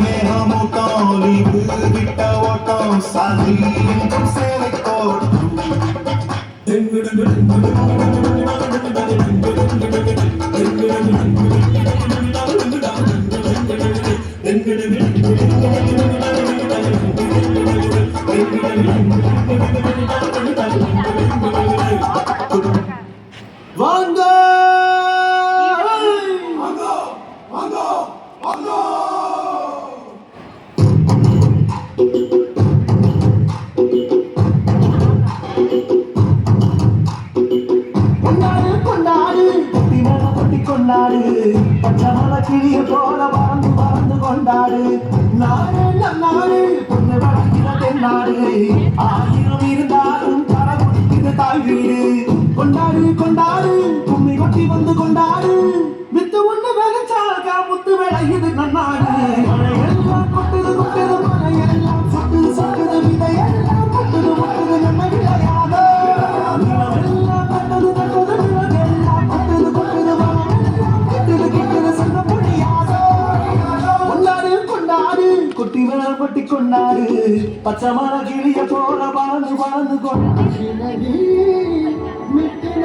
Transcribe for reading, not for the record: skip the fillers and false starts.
மேகமூட்டம் leave விட்ட ஓட்டம் சாதி எங்கும் சேவை கோட்டம் வாங்க கொண்டாடு கொண்டாடு குட்டி மேல கொட்டி கொண்டாடு பச்சை மலை கிளிய போல பறந்து பறந்து கொண்டாடு நாடு நன்னாடு பொண்ணு வளர்க்கிற தென்னாடு ஆயிரம் இருந்தாலும் கரை குடிக்குது தாய் வீடு கொண்டாடு கொண்டாடு கும்மி கொட்டி வந்து கொண்டாடு வித்து ஒண்ணு விளைச்சாக்கா முத்து விளையுது நன்னாடு மழையெல்லாம் கொட்டுது கொட்டுது மழையெல்லாம் சொட்டுது சொட்டுது விதையெல்லாம் கொட்டுது முட்டுது நம்ம விளையாத நிலவெல்லாம் தட்டது தட்டது நிலவெல்லாம் கொட்டுது கொட்டுது மரமெல்லாம் கிட்டுது கிட்டுது சொல்ல முடியாத கொண்டாடு கொண்டாடு குட்டி மேல கொட்டி கொண்டாடு பச்சை மர கிளிய போல பறந்து பறந்து கொண்டாடு மிட்டின